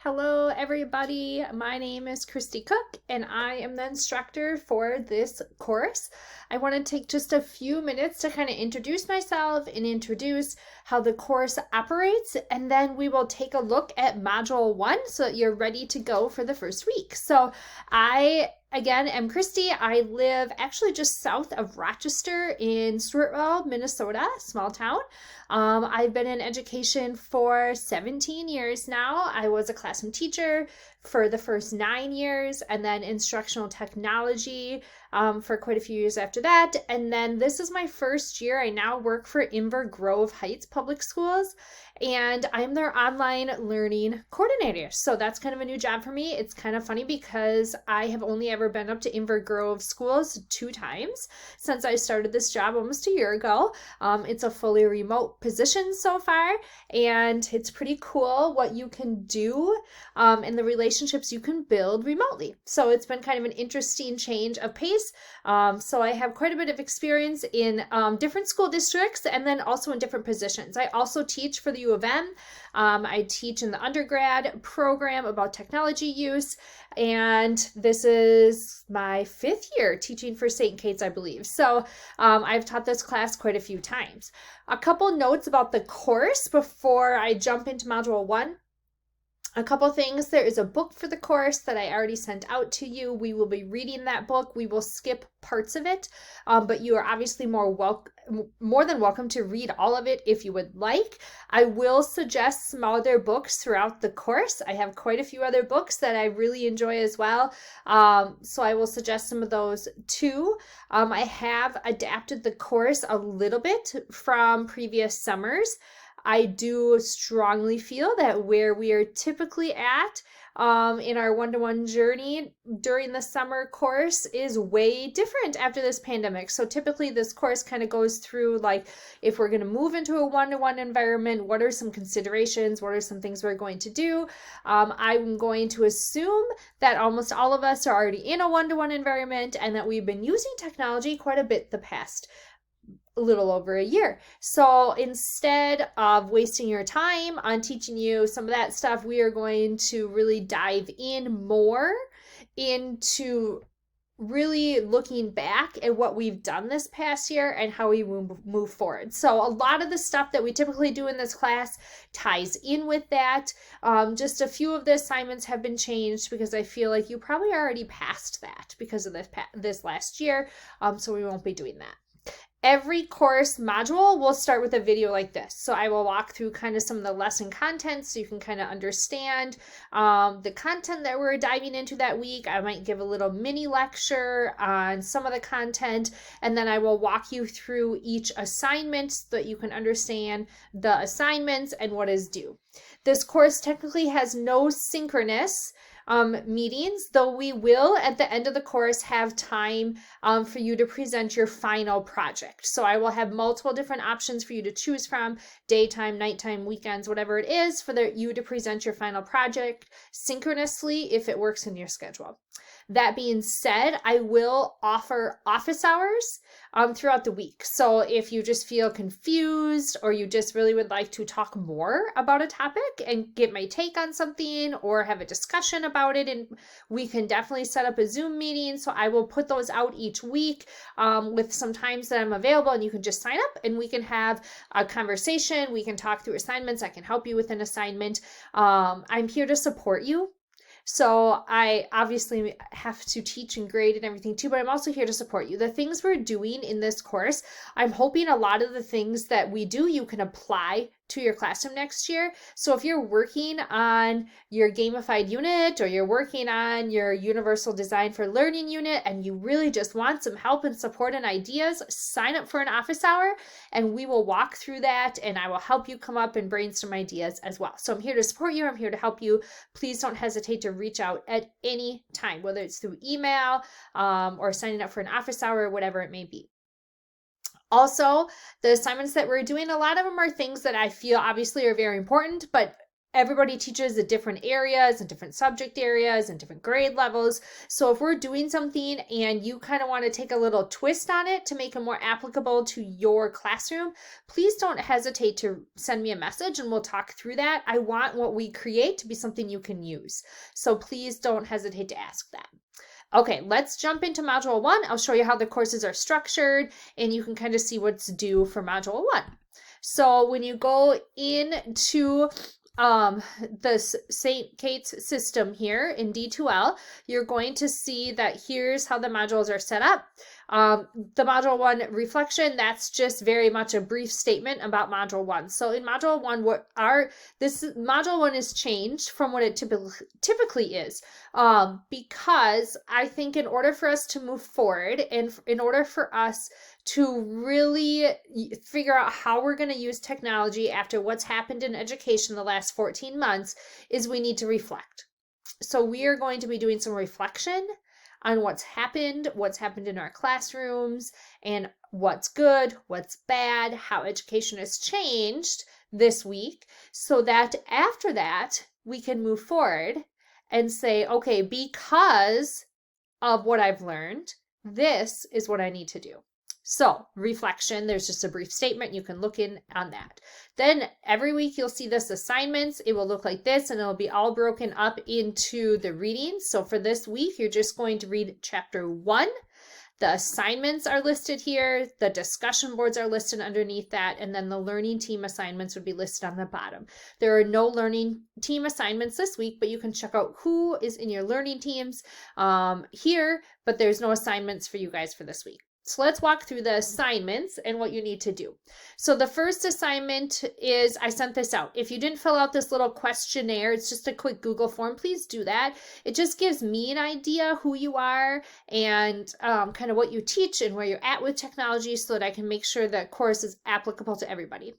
Hello, everybody. My name is Christy Cook, and I am the instructor for this course. I want to take just a few minutes to kind of introduce myself and introduce how the course operates, and then we will take a look at Module 1 so that you're ready to go for the first week. So Again, am Christy. I live actually just south of Rochester in Stewartville, Minnesota, small town. I've been in education for 17 years now. I was a classroom teacher for the first 9 years, and then instructional technology for quite a few years after that. And then this is my first year. I now work for Inver Grove Heights Public Schools, and I'm their online learning coordinator. So that's kind of a new job for me. It's kind of funny because I have only ever been up to Inver Grove schools 2 times since I started this job almost a year ago. It's a fully remote position so far, and it's pretty cool what you can do and the relationships you can build remotely. So it's been kind of an interesting change of pace. So I have quite a bit of experience in different school districts and then also in different positions. I also teach for the U of M. I teach in the undergrad program about technology use, and this is my 5th year teaching for St. Kate's, I believe. So I've taught this class quite a few times. A couple notes about the course before I jump into Module 1. A couple things. There is a book for the course that I already sent out to you. We will be reading that book. We will skip parts of it, but you are obviously more than welcome to read all of it if you would like. I will suggest some other books throughout the course. I have quite a few other books that I really enjoy as well, so I will suggest some of those too. I have adapted the course a little bit from previous summers. I do strongly feel that where we are typically at in our one-to-one journey during the summer course is way different after this pandemic. So typically this course kind of goes through, like, if we're going to move into a one-to-one environment, what are some considerations? What are some things we're going to do? I'm going to assume that almost all of us are already in a one-to-one environment and that we've been using technology quite a bit the past a little over a year. So instead of wasting your time on teaching you some of that stuff, we are going to really dive in more into really looking back at what we've done this past year and how we move forward. So a lot of the stuff that we typically do in this class ties in with that. Just a few of the assignments have been changed because I feel like you probably already passed that because of this last year. So we won't be doing that. Every course module will start with a video like this. So I will walk through kind of some of the lesson content so you can kind of understand the content that we're diving into that week. I might give a little mini lecture on some of the content, and then I will walk you through each assignment so that you can understand the assignments and what is due. This course technically has no synchronous meetings, though we will at the end of the course have time for you to present your final project. So I will have multiple different options for you to choose from: daytime, nighttime, weekends, whatever it is, for you to present your final project synchronously if it works in your schedule. That being said, I will offer office hours throughout the week. So if you just feel confused or you just really would like to talk more about a topic and get my take on something or have a discussion about it, and we can definitely set up a Zoom meeting. So I will put those out each week with some times that I'm available, and you can just sign up and we can have a conversation. We can talk through assignments. I can help you with an assignment. I'm here to support you. So I obviously have to teach and grade and everything too, but I'm also here to support you. The things we're doing in this course, I'm hoping a lot of the things that we do, you can apply to your classroom next year. So if you're working on your gamified unit or you're working on your universal design for learning unit and you really just want some help and support and ideas, sign up for an office hour and we will walk through that and I will help you come up and brainstorm ideas as well. So I'm here to support you. I'm here to help you. Please don't hesitate to reach out at any time, whether it's through email or signing up for an office hour or whatever it may be. Also, the assignments that we're doing, a lot of them are things that I feel obviously are very important, but everybody teaches at different areas and different subject areas and different grade levels. So if we're doing something and you kind of want to take a little twist on it to make it more applicable to your classroom, please don't hesitate to send me a message and we'll talk through that. I want what we create to be something you can use. So please don't hesitate to ask that. Okay, let's jump into Module 1. I'll show you how the courses are structured and you can kind of see what's due for Module 1. So when you go into the St. Kate's system here in D2L, you're going to see that here's how the modules are set up. The Module 1 reflection, that's just very much a brief statement about Module 1. So in Module 1, Module 1 is changed from what it typically is, because I think in order for us to move forward and in order for us to really figure out how we're going to use technology after what's happened in education the last 14 months, is we need to reflect. So we are going to be doing some reflection on what's happened in our classrooms, and what's good, what's bad, how education has changed this week, so that after that, we can move forward and say, okay, because of what I've learned, this is what I need to do. So reflection, there's just a brief statement. You can look in on that. Then every week you'll see this assignments. It will look like this and it'll be all broken up into the readings. So for this week, you're just going to read chapter 1. The assignments are listed here. The discussion boards are listed underneath that. And then the learning team assignments would be listed on the bottom. There are no learning team assignments this week, but you can check out who is in your learning teams here, but there's no assignments for you guys for this week. So let's walk through the assignments and what you need to do. So the first assignment is, I sent this out. If you didn't fill out this little questionnaire, it's just a quick Google form, please do that. It just gives me an idea who you are and kind of what you teach and where you're at with technology so that I can make sure that course is applicable to everybody.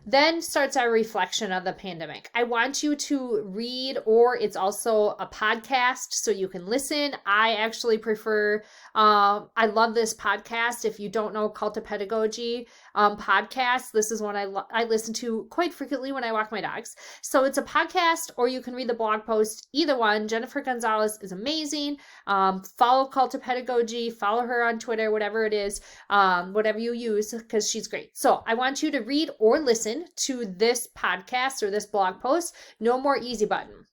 Then starts our reflection of the pandemic. I want you to read, or it's also a podcast so you can listen. I actually prefer, I love this podcast. If you don't know Cult of Pedagogy podcast, this is one I listen to quite frequently when I walk my dogs. So it's a podcast, or you can read the blog post, either one. Jennifer Gonzalez is amazing. Follow Cult of Pedagogy, follow her on Twitter, whatever it is, whatever you use, because she's great. So I want you to read or listen to this podcast or this blog post, No More Easy Button,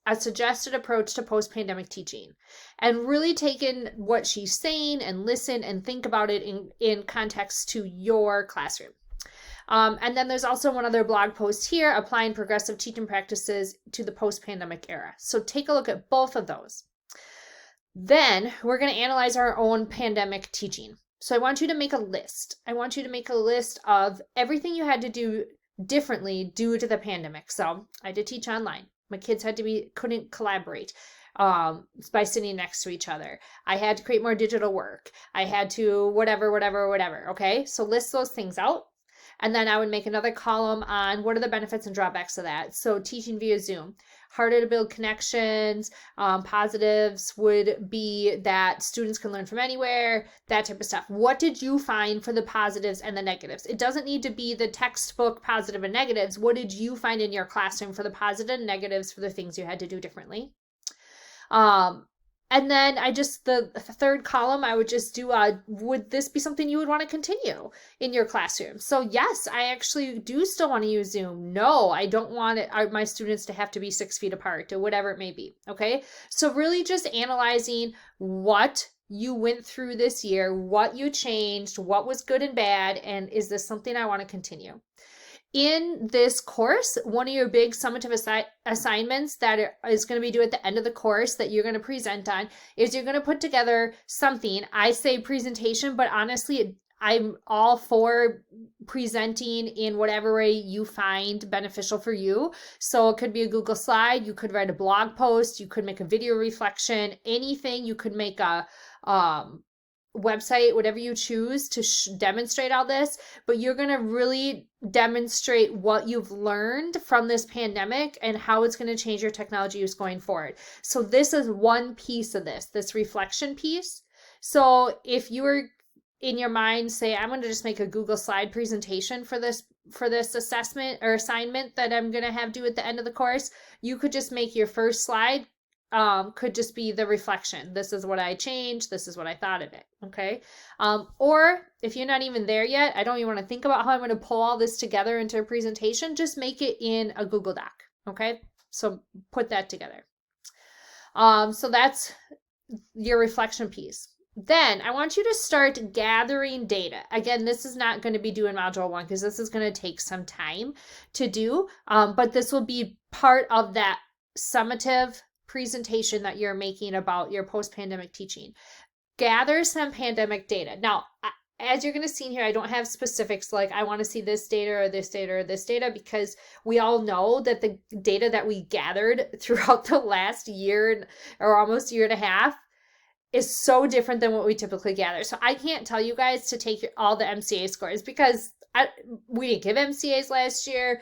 a suggested approach to post-pandemic teaching, and really take in what she's saying and listen and think about it in context to your classroom. And then there's also one other blog post here, applying progressive teaching practices to the post-pandemic era. So take a look at both of those. Then we're going to analyze our own pandemic teaching. So I want you to make a list. I want you to make a list of everything you had to do differently due to the pandemic. So I had to teach online. My kids couldn't collaborate by sitting next to each other. I had to create more digital work. I had to whatever. Okay, so list those things out. And then I would make another column on what are the benefits and drawbacks of that. So teaching via Zoom, harder to build connections. Positives would be that students can learn from anywhere, that type of stuff. What did you find for the positives and the negatives? It doesn't need to be the textbook positive and negatives. What did you find in your classroom for the positive and negatives for the things you had to do differently? And then the third column, I would just do, would this be something you would want to continue in your classroom? So yes, I actually do still want to use Zoom. No, I don't want my students to have to be 6 feet apart or whatever it may be. Okay. So really just analyzing what you went through this year, what you changed, what was good and bad, and is this something I want to continue? In this course, one of your big summative assignments that is going to be due at the end of the course that you're going to present on is you're going to put together something. I say presentation, but honestly, I'm all for presenting in whatever way you find beneficial for you. So it could be a Google slide, you could write a blog post, you could make a video reflection, anything. You could make a website, whatever you choose to demonstrate all this, but you're going to really demonstrate what you've learned from this pandemic and how it's going to change your technology use going forward. So this is one piece of this reflection piece. So if you were in your mind say, I'm going to just make a Google slide presentation for this assessment or assignment that I'm going to have due at the end of the course, you could just make your first slide could just be the reflection. This is what I changed. This is what I thought of it. Okay. Or if you're not even there yet, I don't even want to think about how I'm going to pull all this together into a presentation. Just make it in a Google Doc. Okay. So put that together. So that's your reflection piece. Then I want you to start gathering data. Again, this is not going to be due in module 1 because this is going to take some time to do, but this will be part of that summative presentation that you're making about your post-pandemic teaching. Gather some pandemic data. Now, as you're going to see here, I don't have specifics like I want to see this data or this data or this data, because we all know that the data that we gathered throughout the last year or almost year and a half is so different than what we typically gather. So I can't tell you guys to take all the MCA scores because we didn't give MCAs last year.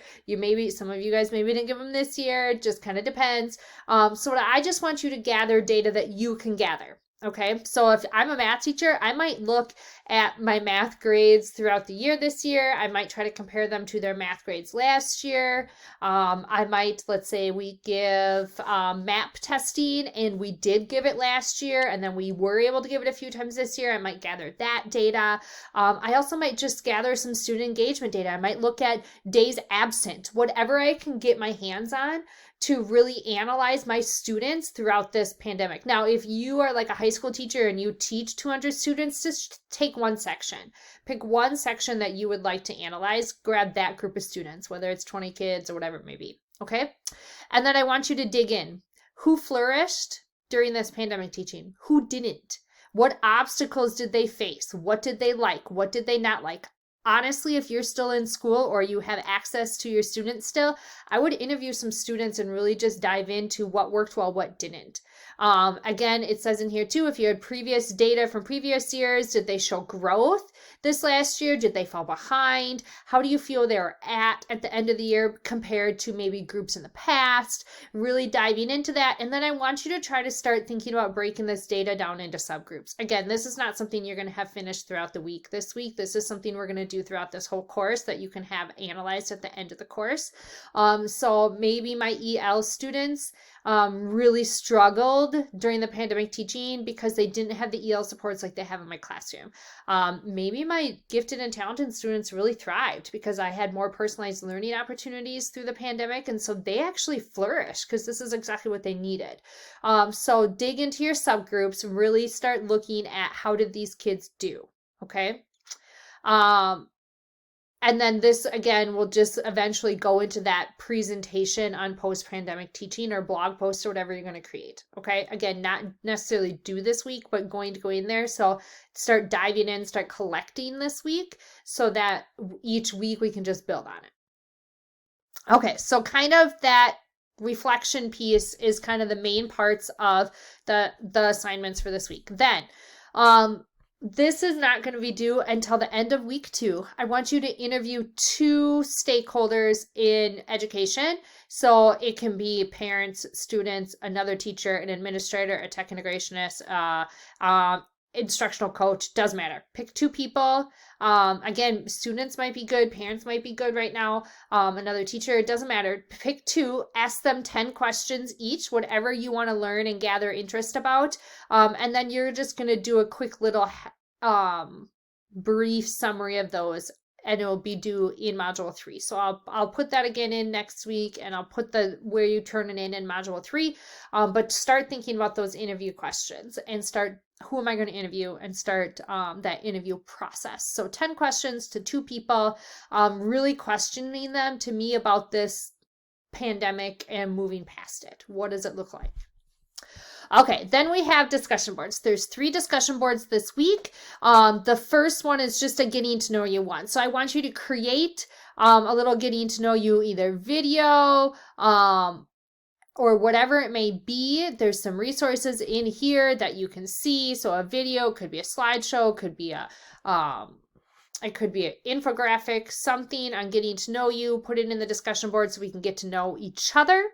Some of you guys maybe didn't give them this year. It just kind of depends. So I just want you to gather data that you can gather. Okay, so if I'm a math teacher, I might look at my math grades throughout the year this year. I might try to compare them to their math grades last year. I might, let's say we give MAP testing and we did give it last year and then we were able to give it a few times this year. I might gather that data. I also might just gather some student engagement data. I might look at days absent, whatever I can get my hands on to really analyze my students throughout this pandemic. Now, if you are like a high school teacher and you teach 200 students, just take one section. Pick one section that you would like to analyze, grab that group of students, whether it's 20 kids or whatever it may be, okay? And then I want you to dig in. Who flourished during this pandemic teaching? Who didn't? What obstacles did they face? What did they like? What did they not like? Honestly, if you're still in school or you have access to your students still, I would interview some students and really just dive into what worked well, what didn't. Again, it says in here too, if you had previous data from previous years, did they show growth this last year? Did they fall behind? How do you feel they were at the end of the year compared to maybe groups in the past? Really diving into that. And then I want you to try to start thinking about breaking this data down into subgroups. Again, this is not something you're going to have finished throughout the week this week. This is something we're going to do throughout this whole course that you can have analyzed at the end of the course. So maybe my EL students really struggled during the pandemic teaching because they didn't have the EL supports like they have in my classroom. Maybe my gifted and talented students really thrived because I had more personalized learning opportunities through the pandemic, and so they actually flourished because this is exactly what they needed. So dig into your subgroups, really start looking at how did these kids do, okay? And then this, again, will just eventually go into that presentation on post-pandemic teaching or blog post or whatever you're going to create. Okay. Again, not necessarily do this week, but going to go in there. So start diving in, start collecting this week so that each week we can just build on it. Okay. So kind of that reflection piece is kind of the main parts of the assignments for this week. Then, this is not going to be due until the end of week 2. I want you to interview 2 stakeholders in education. So it can be parents, students, another teacher, an administrator, a tech integrationist, instructional coach, doesn't matter. Pick 2 people. Again, students might be good, parents might be good right now. Another teacher, it doesn't matter. Pick 2, ask them 10 questions each, whatever you want to learn and gather interest about. And then you're just going to do a quick little brief summary of those, and it will be due in module 3. So I'll put that again in next week, and I'll put where you turn it in module 3. But start thinking about those interview questions and start, who am I going to interview, and start that interview process. So 10 questions to 2 people, really questioning them to me about this pandemic and moving past it. What does it look like? Okay, then we have discussion boards. There's 3 discussion boards this week. The first one is just a getting to know you one. So I want you to create a little getting to know you, either video or whatever it may be. There's some resources in here that you can see. So a video could be a slideshow, could be it could be an infographic, something on getting to know you. Put it in the discussion board so we can get to know each other.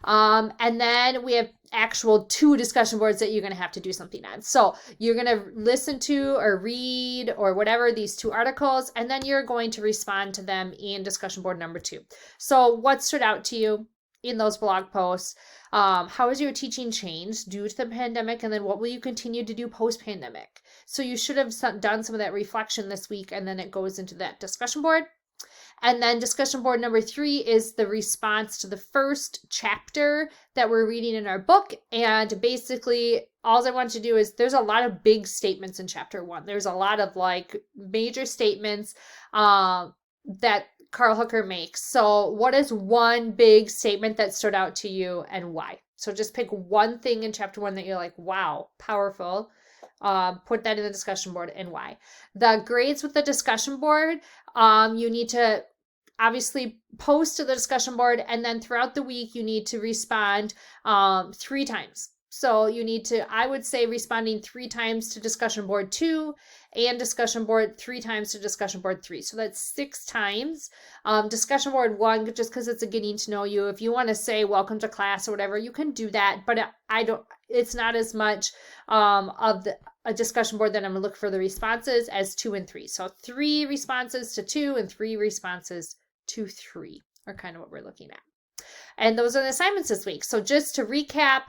And then we have actual 2 discussion boards that you're going to have to do something on. So you're going to listen to or read or whatever these 2 articles, and then you're going to respond to them in discussion board number 2. So what stood out to you in those blog posts? How has your teaching changed due to the pandemic? And then what will you continue to do post-pandemic? So you should have done some of that reflection this week, and then it goes into that discussion board. And then discussion board number 3 is the response to the first chapter that we're reading in our book. And basically, all I want to do is, there's a lot of big statements in chapter 1. There's a lot of like major statements that Carl Hooker makes. So what is one big statement that stood out to you and why? So just pick one thing in chapter 1 that you're like, wow, powerful. Put that in the discussion board and why. The grades with the discussion board, you need to obviously post to the discussion board, and then throughout the week you need to respond 3 times. So you need to, I would say, responding 3 times to discussion board 2 and discussion board 3 times to discussion board 3. So that's 6 times. Discussion board 1, just because it's a getting to know you. If you want to say welcome to class or whatever, you can do that. But it's not as much of a discussion board that I'm going to look for the responses as 2 and 3. So 3 responses to 2 and 3 responses to 3 are kind of what we're looking at. And those are the assignments this week. So just to recap,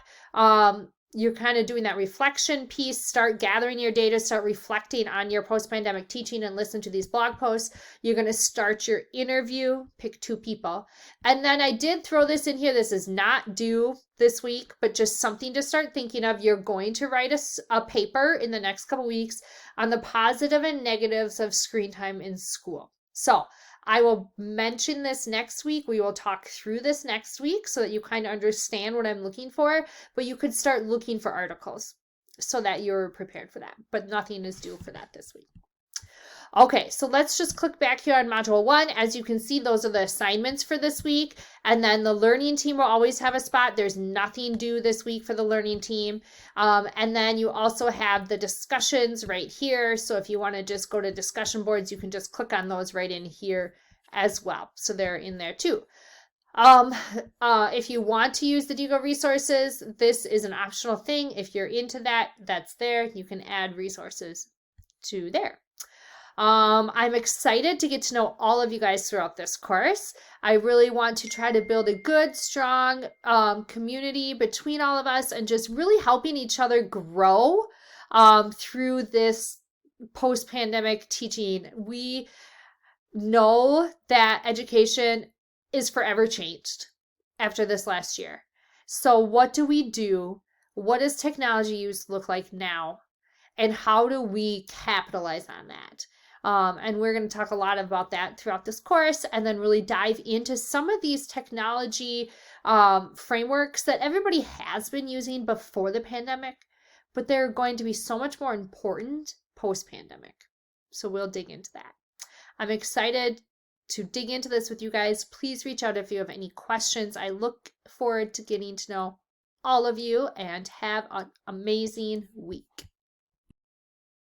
you're kind of doing that reflection piece, start gathering your data, start reflecting on your post-pandemic teaching and listen to these blog posts. You're going to start your interview, pick 2 people. And then I did throw this in here. This is not due this week, but just something to start thinking of. You're going to write a paper in the next couple weeks on the positive and negatives of screen time in school. So I will mention this next week. We will talk through this next week so that you kind of understand what I'm looking for, but you could start looking for articles so that you're prepared for that, but nothing is due for that this week. Okay, so let's just click back here on module 1. As you can see, those are the assignments for this week. And then the learning team will always have a spot. There's nothing due this week for the learning team. And then you also have the discussions right here. So if you want to just go to discussion boards, you can just click on those right in here as well. So they're in there too. If you want to use the EDUC resources, this is an optional thing. If you're into that, that's there. You can add resources to there. I'm excited to get to know all of you guys throughout this course. I really want to try to build a good, strong community between all of us and just really helping each other grow through this post-pandemic teaching. We know that education is forever changed after this last year. So what do we do? What does technology use look like now? And how do we capitalize on that? And we're going to talk a lot about that throughout this course, and then really dive into some of these technology frameworks that everybody has been using before the pandemic, but they're going to be so much more important post-pandemic. So we'll dig into that. I'm excited to dig into this with you guys. Please reach out if you have any questions. I look forward to getting to know all of you, and have an amazing week.